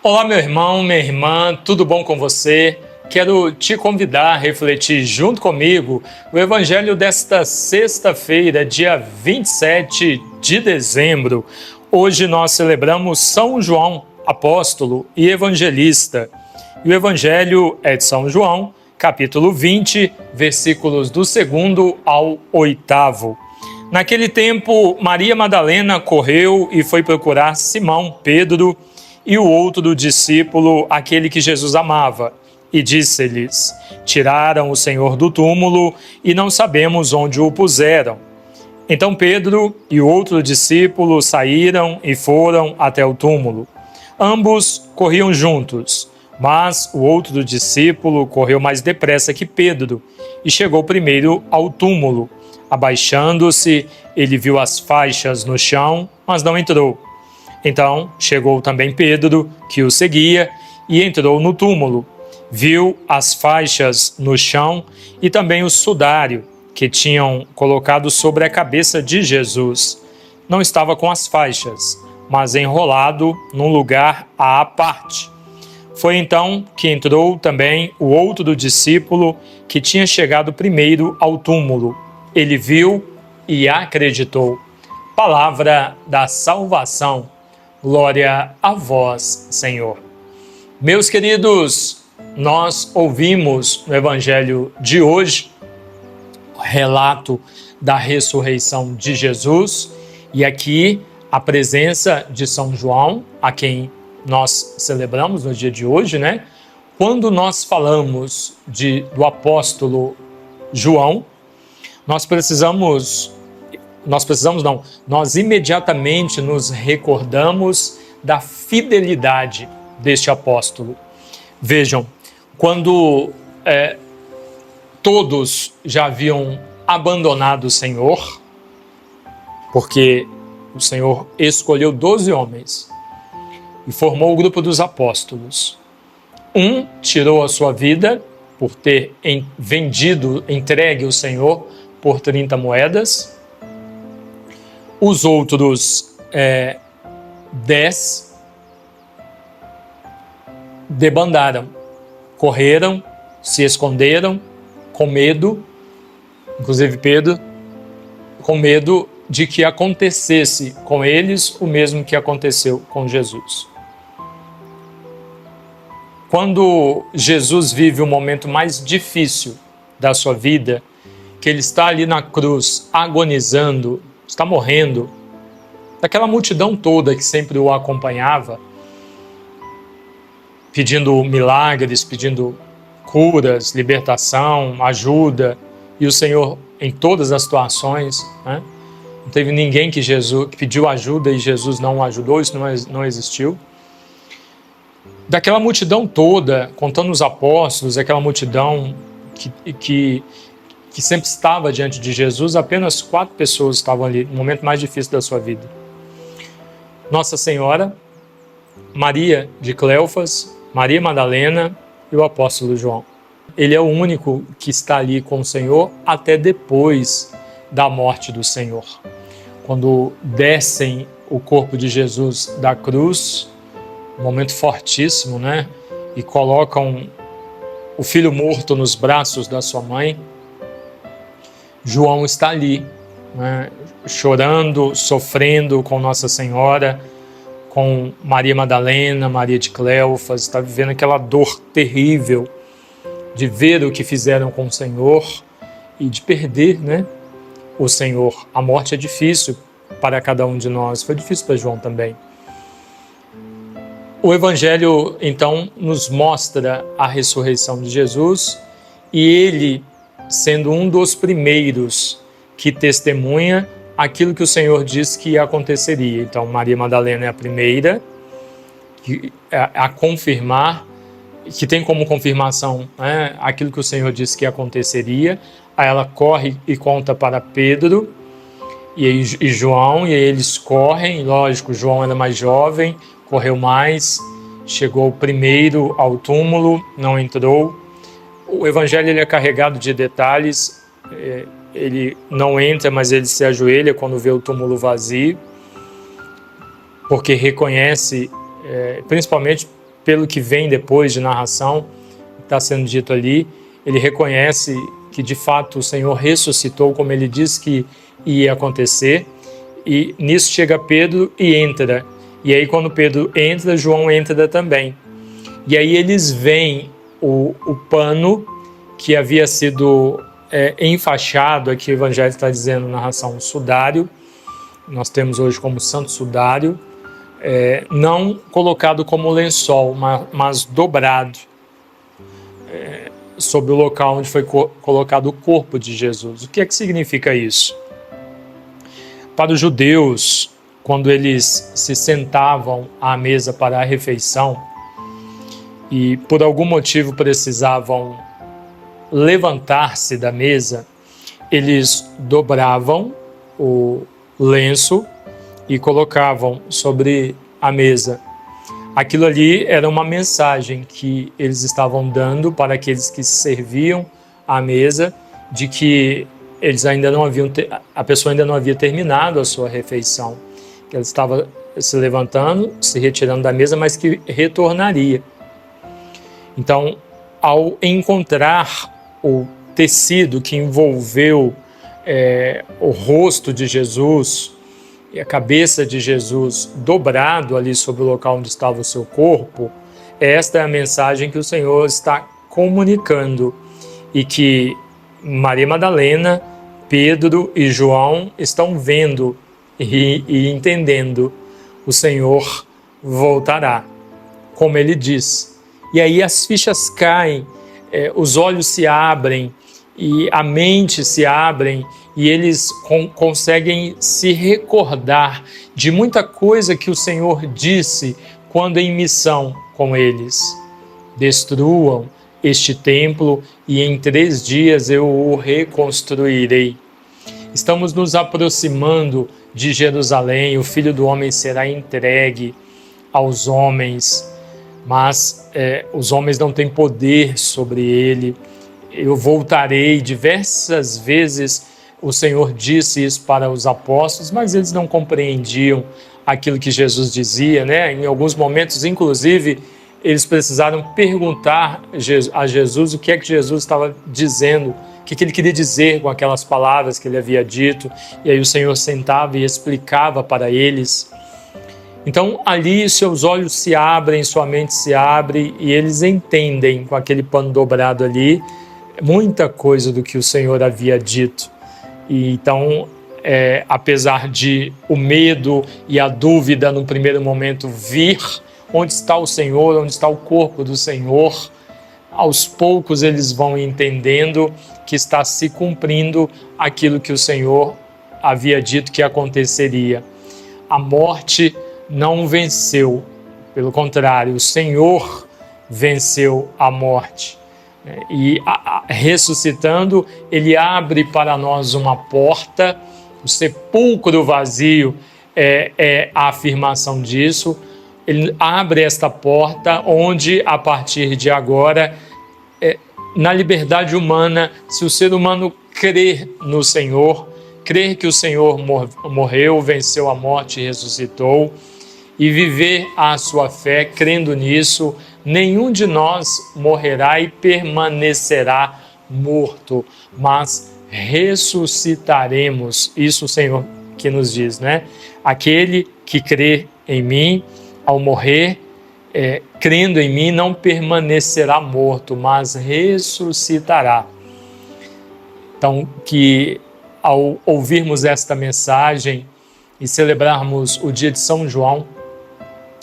Olá, meu irmão, minha irmã, tudo bom com você? Quero te convidar a refletir junto comigo o Evangelho desta sexta-feira, dia 27 de dezembro. Hoje nós celebramos São João, apóstolo e evangelista. E o Evangelho é de São João, capítulo 20, versículos do 2º ao 8º. Naquele tempo, Maria Madalena correu e foi procurar Simão, Pedro e o outro discípulo, aquele que Jesus amava, e disse-lhes: tiraram o Senhor do túmulo e não sabemos onde o puseram. Então Pedro e o outro discípulo saíram e foram até o túmulo. Ambos corriam juntos, mas o outro discípulo correu mais depressa que Pedro e chegou primeiro ao túmulo. Abaixando-se, ele viu as faixas no chão, mas não entrou. Então chegou também Pedro, que o seguia, e entrou no túmulo. Viu as faixas no chão e também o sudário que tinham colocado sobre a cabeça de Jesus. Não estava com as faixas, mas enrolado num lugar à parte. Foi então que entrou também o outro discípulo que tinha chegado primeiro ao túmulo. Ele viu e acreditou. Palavra da salvação. Glória a vós, Senhor. Meus queridos, nós ouvimos no Evangelho de hoje o relato da ressurreição de Jesus e aqui a presença de São João, a quem nós celebramos no dia de hoje, né? Quando nós falamos do apóstolo João, nós imediatamente nos recordamos da fidelidade deste apóstolo. Vejam, quando todos já haviam abandonado o Senhor, porque o Senhor escolheu 12 homens e formou o grupo dos apóstolos. Um tirou a sua vida por ter entregue o Senhor por 30 moedas. Os outros 10 debandaram, correram, se esconderam com medo, inclusive Pedro, com medo de que acontecesse com eles o mesmo que aconteceu com Jesus. Quando Jesus vive o momento mais difícil da sua vida, que ele está ali na cruz agonizando, está morrendo, daquela multidão toda que sempre o acompanhava, pedindo milagres, pedindo curas, libertação, ajuda, e o Senhor em todas as situações, né? Não teve ninguém que pediu ajuda e Jesus não o ajudou, isso não existiu. Daquela multidão toda, contando os apóstolos, aquela multidão que sempre estava diante de Jesus, apenas 4 pessoas estavam ali, no momento mais difícil da sua vida. Nossa Senhora, Maria de Cleofas, Maria Madalena e o apóstolo João. Ele é o único que está ali com o Senhor até depois da morte do Senhor. Quando descem o corpo de Jesus da cruz, um momento fortíssimo, né? E colocam o filho morto nos braços da sua mãe. João está ali, né, chorando, sofrendo com Nossa Senhora, com Maria Madalena, Maria de Cleofas, está vivendo aquela dor terrível de ver o que fizeram com o Senhor e de perder, né, o Senhor. A morte é difícil para cada um de nós, foi difícil para João também. O Evangelho, então, nos mostra a ressurreição de Jesus e ele sendo um dos primeiros que testemunha aquilo que o Senhor disse que aconteceria. Então, Maria Madalena é a primeira a confirmar, que tem como confirmação, né, aquilo que o Senhor disse que aconteceria. Aí ela corre e conta para Pedro e João, e aí eles correm. Lógico, João era mais jovem, correu mais, chegou primeiro ao túmulo, não entrou. O Evangelho ele é carregado de detalhes, ele não entra, mas ele se ajoelha quando vê o túmulo vazio, porque reconhece, principalmente pelo que vem depois de narração, está sendo dito ali, ele reconhece que de fato o Senhor ressuscitou, como ele disse que ia acontecer, e nisso chega Pedro e entra. E aí quando Pedro entra, João entra também. E aí eles veem o pano que havia sido enfaixado, aqui o Evangelho está dizendo, narração, sudário, nós temos hoje como santo sudário, não colocado como lençol, mas dobrado, sobre o local onde foi colocado o corpo de Jesus. O que é que significa isso? Para os judeus, quando eles se sentavam à mesa para a refeição e por algum motivo precisavam levantar-se da mesa, eles dobravam o lenço e colocavam sobre a mesa. Aquilo ali era uma mensagem que eles estavam dando para aqueles que serviam à mesa, de que eles ainda não haviam, a pessoa ainda não havia terminado a sua refeição, que ela estava se levantando, se retirando da mesa, mas que retornaria. Então, ao encontrar o tecido que envolveu o rosto de Jesus e a cabeça de Jesus dobrado ali sobre o local onde estava o seu corpo, esta é a mensagem que o Senhor está comunicando e que Maria Madalena, Pedro e João estão vendo e entendendo. O Senhor voltará, como ele diz. E aí as fichas caem, os olhos se abrem e a mente se abrem e eles conseguem se recordar de muita coisa que o Senhor disse quando em missão com eles. Destruam este templo e em 3 dias eu o reconstruirei. Estamos nos aproximando de Jerusalém, o Filho do Homem será entregue aos homens, mas os homens não têm poder sobre ele. Eu voltarei. Diversas vezes o Senhor disse isso para os apóstolos, mas eles não compreendiam aquilo que Jesus dizia, né? Em alguns momentos, inclusive, eles precisaram perguntar a Jesus o que é que Jesus estava dizendo, o que ele queria dizer com aquelas palavras que ele havia dito, e aí o Senhor sentava e explicava para eles. Então, ali seus olhos se abrem, sua mente se abre e eles entendem, com aquele pano dobrado ali, muita coisa do que o Senhor havia dito. E então, apesar de o medo e a dúvida no primeiro momento vir, onde está o Senhor, onde está o corpo do Senhor, aos poucos eles vão entendendo que está se cumprindo aquilo que o Senhor havia dito que aconteceria. A morte não venceu, pelo contrário, o Senhor venceu a morte. E ressuscitando, ele abre para nós uma porta, o sepulcro vazio é a afirmação disso. Ele abre esta porta onde, a partir de agora, na liberdade humana, se o ser humano crer no Senhor, crer que o Senhor morreu, venceu a morte e ressuscitou, e viver a sua fé crendo nisso, nenhum de nós morrerá e permanecerá morto, mas ressuscitaremos. Isso o Senhor que nos diz, né? Aquele que crê em mim, ao morrer, crendo em mim, não permanecerá morto, mas ressuscitará. Então, que ao ouvirmos esta mensagem e celebrarmos o dia de São João,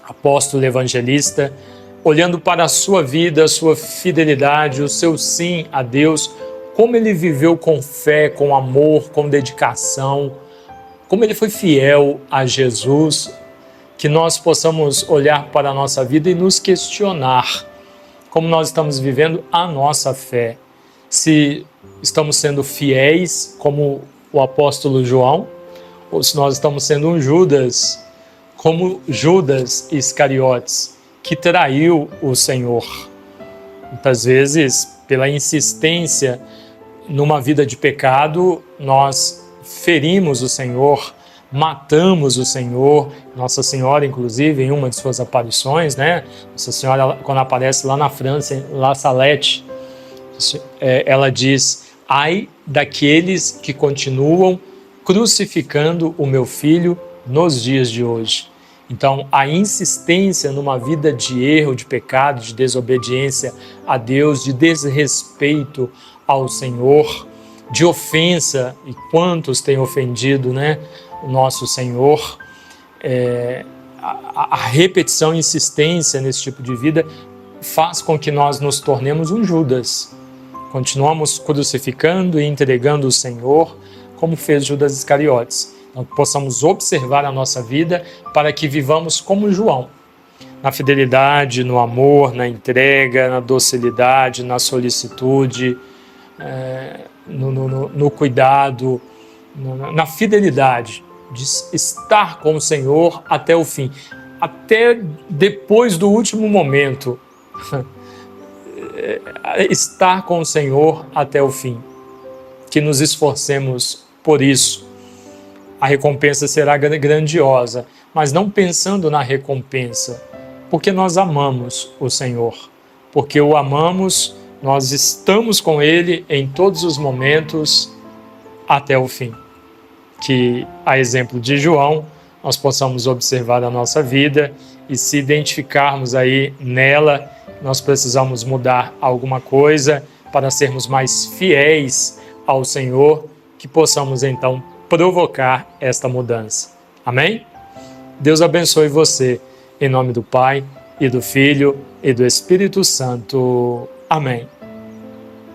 apóstolo evangelista, olhando para a sua vida, a sua fidelidade, o seu sim a Deus, como ele viveu com fé, com amor, com dedicação, como ele foi fiel a Jesus, que nós possamos olhar para a nossa vida e nos questionar como nós estamos vivendo a nossa fé. Se estamos sendo fiéis, como o apóstolo João, ou se nós estamos sendo um Judas, como Judas Iscariotes, que traiu o Senhor. Muitas vezes, pela insistência numa vida de pecado, nós ferimos o Senhor, matamos o Senhor. Nossa Senhora, inclusive, em uma de suas aparições, né? Nossa Senhora, quando aparece lá na França, em La Salette, ela diz: ai daqueles que continuam crucificando o meu filho nos dias de hoje. Então, a insistência numa vida de erro, de pecado, de desobediência a Deus, de desrespeito ao Senhor, de ofensa, e quantos têm ofendido, né, o nosso Senhor, a repetição e insistência nesse tipo de vida faz com que nós nos tornemos um Judas. Continuamos crucificando e entregando o Senhor, como fez Judas Iscariotes. Então, que possamos observar a nossa vida para que vivamos como João, na fidelidade, no amor, na entrega, na docilidade, na solicitude, no cuidado, na fidelidade, de estar com o Senhor até o fim, até depois do último momento, estar com o Senhor até o fim. Que nos esforcemos por isso. A recompensa será grandiosa, mas não pensando na recompensa, porque nós amamos o Senhor. Porque o amamos, nós estamos com Ele em todos os momentos até o fim. Que, a exemplo de João, nós possamos observar a nossa vida e se identificarmos aí nela, nós precisamos mudar alguma coisa para sermos mais fiéis ao Senhor, que possamos então provocar esta mudança. Amém? Deus abençoe você, em nome do Pai, e do Filho, e do Espírito Santo. Amém.